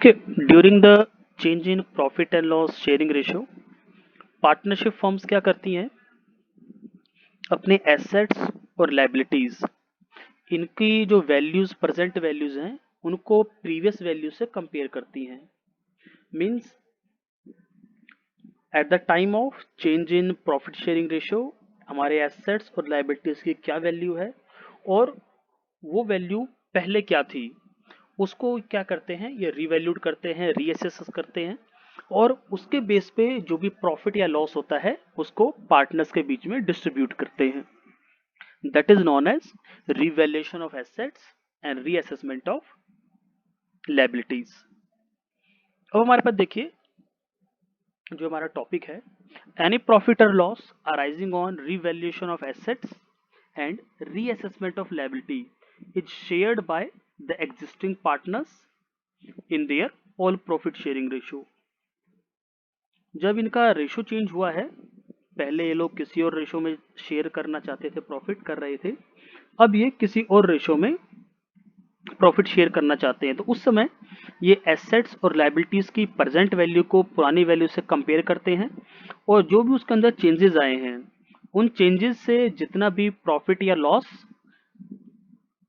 Okay, during the change in profit and loss sharing ratio partnership firms क्या करती हैं, अपने एसेट्स और लाइबिलिटीज इनकी जो वैल्यूज प्रेजेंट वैल्यूज हैं उनको प्रीवियस वैल्यू से कंपेयर करती हैं। Means at the time of change in profit sharing ratio हमारे एसेट्स और लाइबिलिटीज की क्या वैल्यू है और वो वैल्यू पहले क्या थी उसको क्या करते हैं, ये रिवैल्यूड करते हैं, रीअसेस करते हैं और उसके बेस पे जो भी प्रॉफिट या लॉस होता है उसको पार्टनर्स के बीच में डिस्ट्रीब्यूट करते हैं। That is known as revaluation of assets and reassessment of liabilities. अब हमारे पास देखिए जो हमारा टॉपिक है, एनी प्रॉफिट और loss arising on revaluation of assets and reassessment of liability is shared by the existing partners in their all profit sharing ratio. जब इनका रेशो चेंज हुआ है, पहले ये लोग किसी और रेशो में शेयर करना चाहते थे, प्रॉफिट कर रहे थे, अब ये किसी और रेशो में प्रॉफिट शेयर करना चाहते हैं। तो उस समय ये एसेट्स और लायबिलिटीज की प्रेजेंट वैल्यू को पुरानी वैल्यू से कंपेयर करते हैं और जो भी उसके अंदर चेंजेस आए हैं उन चेंजेस से जितना भी प्रॉफिट या लॉस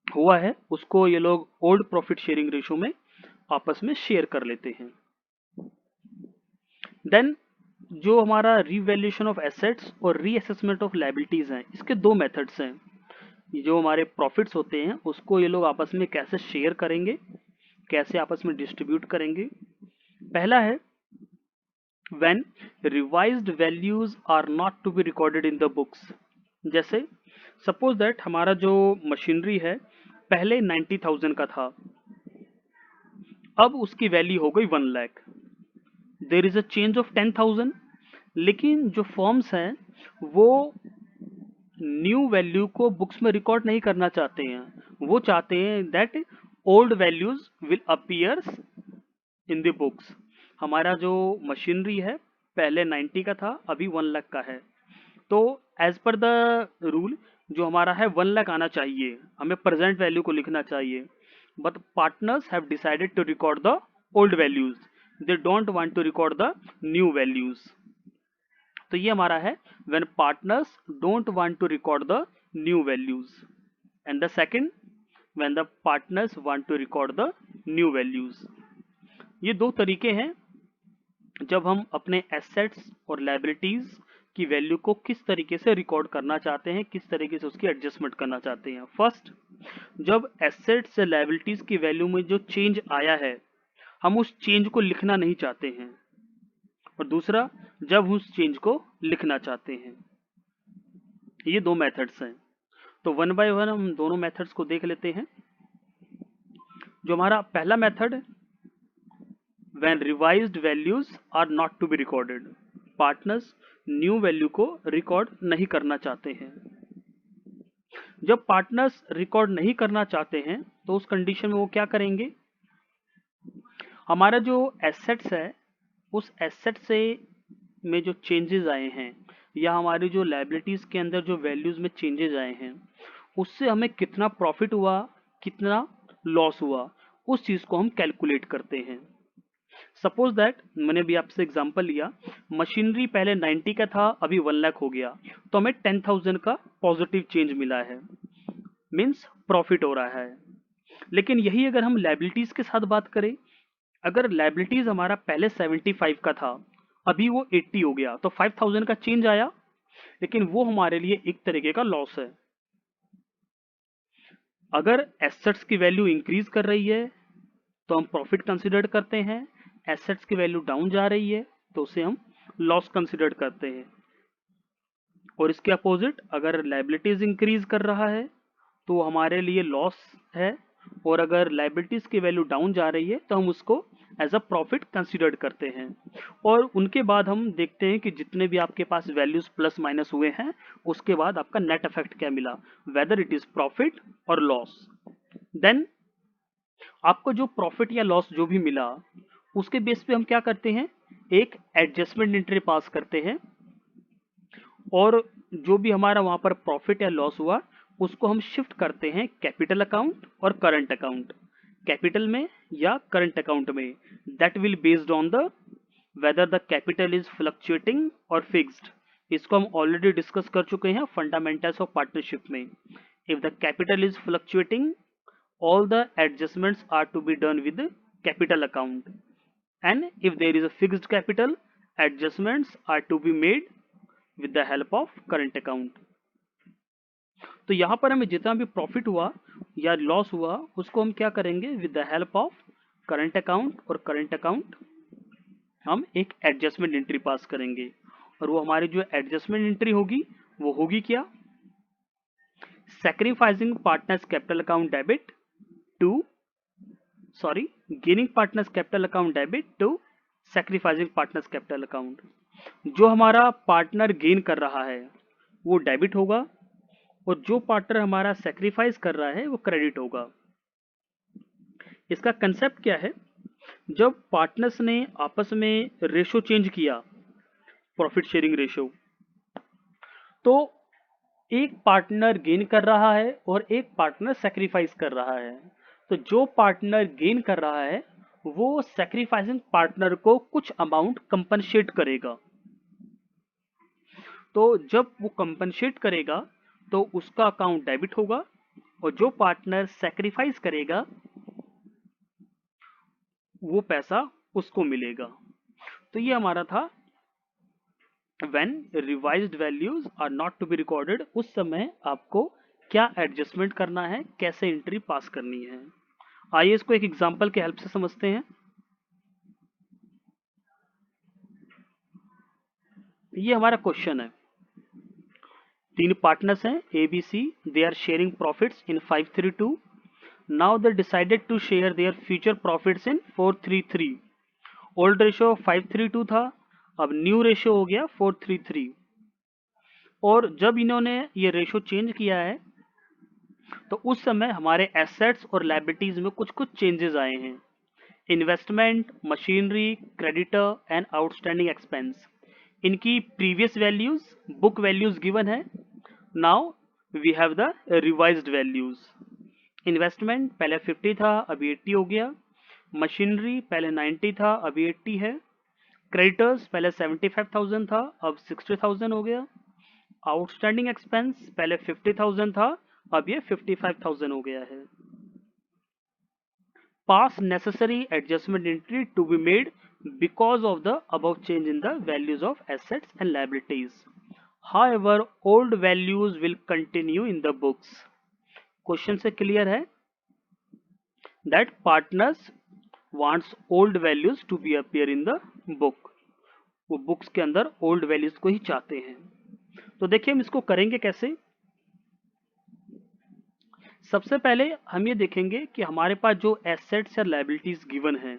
हुआ है उसको ये लोग ओल्ड प्रॉफिट शेयरिंग रेशो में आपस में शेयर कर लेते हैं। देन जो हमारा रिवैल्यूएशन ऑफ एसेट्स और रीअसेसमेंट ऑफ लायबिलिटीज हैं, इसके दो मेथड्स हैं। जो हमारे प्रॉफिट्स होते हैं उसको ये लोग आपस में कैसे शेयर करेंगे, कैसे आपस में डिस्ट्रीब्यूट करेंगे। पहला है when revised values are not to be recorded in the books. जैसे सपोज दैट हमारा जो मशीनरी है पहले 90,000 का था, अब उसकी वैल्यू हो गई 1 lakh. There is a change of 10,000, लेकिन जो फॉर्म्स हैं वो न्यू वैल्यू को बुक्स में रिकॉर्ड नहीं करना चाहते हैं, वो चाहते हैं that old values will appears in the books. हमारा जो मशीनरी है पहले 90 का था, अभी 1 लाख का है, तो एज पर द रूल जो हमारा है 1 लाख आना चाहिए, हमें प्रेजेंट वैल्यू को लिखना चाहिए। But partners have decided to record the old values, they don't want to record the new values. तो ये हमारा है when partners don't want to record the new values, and the second when the partners want to record the new values। ये दो तरीके हैं जब हम अपने एसेट्स और लायबिलिटीज की वैल्यू को किस तरीके से रिकॉर्ड करना चाहते हैं, किस तरीके से उसकी एडजस्टमेंट करना चाहते हैं। फर्स्ट, जब एसेट्स से लायबिलिटीज की वैल्यू में जो चेंज आया है हम उस चेंज को लिखना नहीं चाहते हैं, और दूसरा जब उस चेंज को लिखना चाहते हैं। ये दो मेथड्स हैं, तो वन बाय वन हम दोनों मेथड्स को देख लेते हैं। जो हमारा पहला method, when revised values are not to be recorded, partners new value को रिकॉर्ड नहीं करना चाहते हैं। जब पार्टनर्स रिकॉर्ड नहीं करना चाहते हैं तो उस कंडीशन में वो क्या करेंगे, हमारा जो एसेट्स है उस एसेट से में जो चेंजेस आए हैं या हमारी जो लायबिलिटीज के अंदर जो वैल्यूज में चेंजेस आए हैं उससे हमें कितना प्रॉफिट हुआ, कितना लॉस हुआ, उस चीज को हम कैलकुलेट करते हैं। सपोज दैट मैंने भी आपसे एग्जांपल लिया, मशीनरी पहले 90 का था, अभी 1 लाख हो गया, तो हमें 10,000 का पॉजिटिव चेंज मिला है, मींस प्रॉफिट हो रहा है। लेकिन यही अगर हम लायबिलिटीज के साथ बात करें, अगर लायबिलिटीज हमारा पहले 75 का था, अभी वो 80 हो गया, तो 5,000 का चेंज आया, लेकिन वो हमारे लिए एक तरीके का लॉस है। अगर एसेट्स की वैल्यू इंक्रीज कर रही है तो हम प्रॉफिट कंसिडर करते हैं, एसेट्स की वैल्यू डाउन जा रही है तो उसे हम लॉस कंसिडर करते हैं। और इसके अपोजिट अगर लायबिलिटीज इंक्रीज कर रहा है तो हमारे लिए लॉस है, और अगर लायबिलिटीज की वैल्यू डाउन जा रही है तो हम उसको एज अ प्रॉफिट कंसिडर्ड करते हैं। और उनके बाद हम देखते हैं कि जितने भी आपके पास वैल्यूज प्लस माइनस हुए हैं उसके बाद आपका नेट इफेक्ट क्या मिला, वेदर इट इज प्रॉफिट और लॉस। देन आपको जो प्रॉफिट या लॉस जो भी मिला उसके बेस पे हम क्या करते हैं, एक एडजस्टमेंट एंट्री पास करते हैं, और जो भी हमारा वहां पर प्रॉफिट या लॉस हुआ उसको हम शिफ्ट करते हैं कैपिटल अकाउंट और करंट अकाउंट। कैपिटल में या करंट अकाउंट में, that will based on the whether the capital is fluctuating और फिक्स्ड। इसको हम ऑलरेडी डिस्कस कर चुके हैं फंडामेंटल्स ऑफ पार्टनरशिप में। If the capital is fluctuating, all the adjustments are to be done with the capital account, and if there is a fixed capital, adjustments are to be made with the help of current account। तो यहाँ पर हमें जितना भी profit हुआ या loss हुआ उसको हम क्या करेंगे, with the help of current account, और करंट अकाउंट हम एक एडजस्टमेंट एंट्री पास करेंगे, और वो हमारी जो एडजस्टमेंट एंट्री होगी वो होगी क्या, sacrificing partners capital account debit to gaining partners capital account debit to sacrificing partners capital account. जो हमारा पार्टनर गेन कर रहा है वो डेबिट होगा, और जो पार्टनर हमारा सैक्रिफाइस कर रहा है वो क्रेडिट होगा। इसका कंसेप्ट क्या है, जब पार्टनर्स ने आपस में रेशो चेंज किया, प्रॉफिट शेयरिंग रेशो, तो एक पार्टनर गेन कर रहा है और एक पार्टनर सैक्रिफाइस कर रहा है। तो जो पार्टनर गेन कर रहा है वो सैक्रिफाइसिंग पार्टनर को कुछ अमाउंट कंपनसेट करेगा। तो जब वो कंपनसेट करेगा तो उसका अकाउंट डेबिट होगा, और जो पार्टनर सैक्रिफाइस करेगा वो पैसा उसको मिलेगा। तो ये हमारा था when revised values are not to be recorded, उस समय आपको क्या एडजस्टमेंट करना है, कैसे एंट्री पास करनी है। आइए इसको एक एग्जांपल के हेल्प से समझते हैं। ये हमारा क्वेश्चन है, तीन पार्टनर्स हैं A B C, they are sharing profits in 532। Now they decided to share their future profits in 433। Old ratio 532 था, अब न्यू रेशियो हो गया 433। और जब इन्होंने ये रेशियो चेंज किया है तो उस समय हमारे एसेट्स और लायबिलिटीज में कुछ कुछ चेंजेस आए हैं। Investment, machinery, creditor and outstanding expense, इनकी previous values, book values given है। Now we have the revised values. Investment पहले 50 था, अभी 80 हो गया। मशीनरी पहले 90 था, अभी 80 है। क्रेडिटर्स पहले 75,000 था, अब 60,000 हो गया। आउटस्टैंडिंग एक्सपेंस पहले 50,000 था, अब ये 55,000 हो गया है। Pass necessary adjustment entry to be made because of the above change in the values of assets and liabilities. However, old values will continue in the books. Question से क्लियर है that partners wants old values to be appear in the book. वो books के अंदर old values को ही चाहते हैं। तो देखिए हम इसको करेंगे कैसे। सबसे पहले हम ये देखेंगे कि हमारे पास जो एसेट्स या लायबिलिटीज गिवन हैं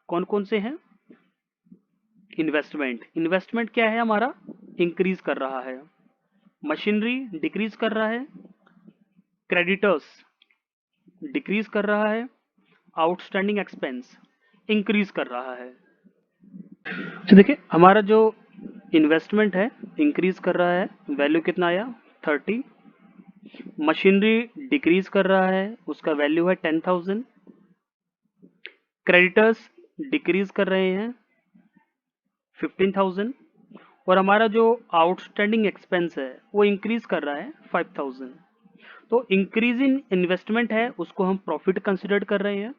कौन कौन से हैं। इन्वेस्टमेंट क्या है हमारा, इंक्रीज कर रहा है। मशीनरी डिक्रीज कर रहा है। क्रेडिटर्स डिक्रीज कर रहा है। आउटस्टैंडिंग एक्सपेंस इंक्रीज कर रहा है। तो देखिए हमारा जो इन्वेस्टमेंट है इंक्रीज कर रहा है, वैल्यू कितना आया 30। मशीनरी डिक्रीज कर रहा है, उसका वैल्यू है 10,000। क्रेडिटर्स डिक्रीज कर रहे हैं 15,000, और हमारा जो आउटस्टैंडिंग एक्सपेंस है वो इंक्रीज कर रहा है 5,000। तो इंक्रीज इन इन्वेस्टमेंट है उसको हम प्रॉफिट कंसिडर कर रहे हैं।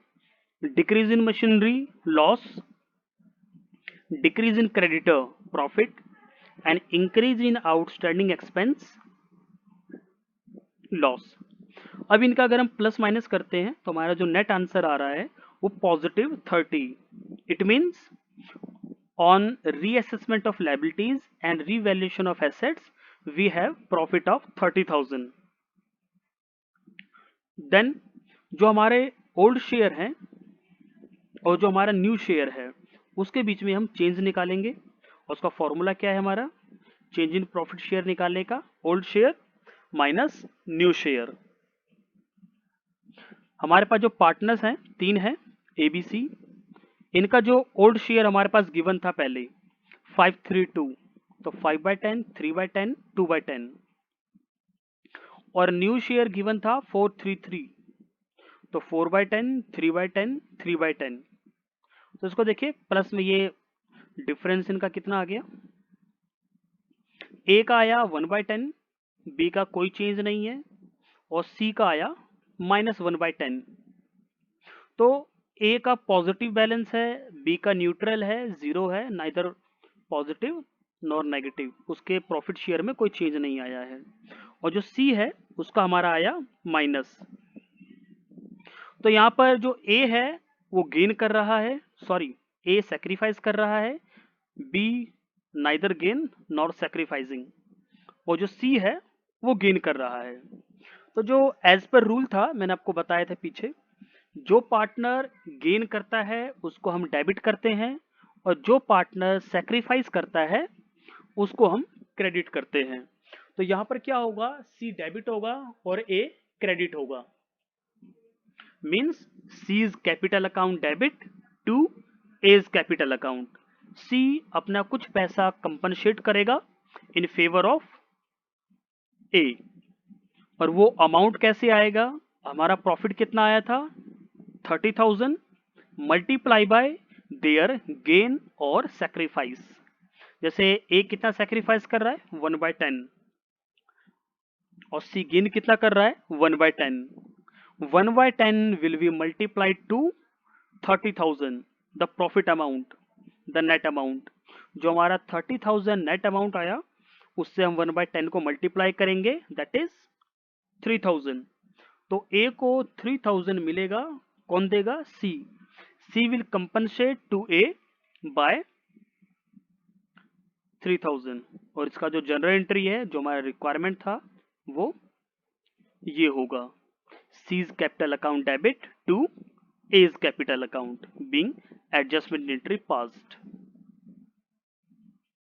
Decrease in machinery loss, decrease in creditor profit, and increase in outstanding expense loss. अब इनका अगर हम प्लस माइनस करते हैं तो हमारा जो नेट आंसर आ रहा है वो positive 30। It means on reassessment of liabilities and revaluation of assets we have profit of 30,000। Then जो हमारे ओल्ड शेयर हैं और जो हमारा न्यू शेयर है उसके बीच में हम चेंज निकालेंगे, और उसका फॉर्मूला क्या है हमारा, चेंज इन प्रॉफिट शेयर निकालने का, old share minus new share. हमारे पास जो पार्टनर्स हैं तीन हैं एबीसी, इनका जो ओल्ड शेयर हमारे पास गिवन था पहले 532, तो 5/10, 3/10, 2/10, और न्यू शेयर गिवन था 433, तो 4/10, 3/10, 3/10। तो इसको देखिए प्लस में ये डिफरेंस इनका कितना आ गया, ए का आया 1/10, बी का कोई चेंज नहीं है, और सी का आया -1/10। तो ए का पॉजिटिव बैलेंस है, बी का न्यूट्रल है, जीरो है, नाइदर पॉजिटिव नॉर नेगेटिव, उसके प्रॉफिट शेयर में कोई चेंज नहीं आया है। और जो सी है उसका हमारा आया माइनस। तो यहाँ पर जो ए है वो गेन कर रहा है, सॉरी ए सेक्रीफाइस कर रहा है, B neither gain nor sacrificing, और जो सी है वो गेन कर रहा है। तो जो एज पर रूल था मैंने आपको बताया था पीछे, जो पार्टनर गेन करता है उसको हम डेबिट करते हैं, और जो पार्टनर सेक्रीफाइस करता है उसको हम क्रेडिट करते हैं। तो यहाँ पर क्या होगा, सी डेबिट होगा और ए क्रेडिट होगा। Means C is capital account debit to A's capital account. C अपना कुछ पैसा कंपनसेट करेगा इन फेवर ऑफ ए, और वो अमाउंट कैसे आएगा, हमारा प्रॉफिट कितना आया था 30,000 मल्टीप्लाई बाय देयर गेन और सेक्रीफाइस। जैसे ए कितना सेक्रीफाइस कर रहा है 1/10, और सी गेन कितना कर रहा है 1/10। 1/10 will be multiplied to 30,000, the profit amount, the net amount। जो हमारा 30,000 नेट अमाउंट आया उससे हम 1/10 को मल्टीप्लाई करेंगे, दैट इज 3,000। तो ए को 3,000 मिलेगा, कौन देगा, C. C will compensate to A by 3,000। और इसका जो जनरल एंट्री है, जो हमारा रिक्वायरमेंट था, वो ये होगा, C's capital account debit to A's capital account being adjustment entry passed।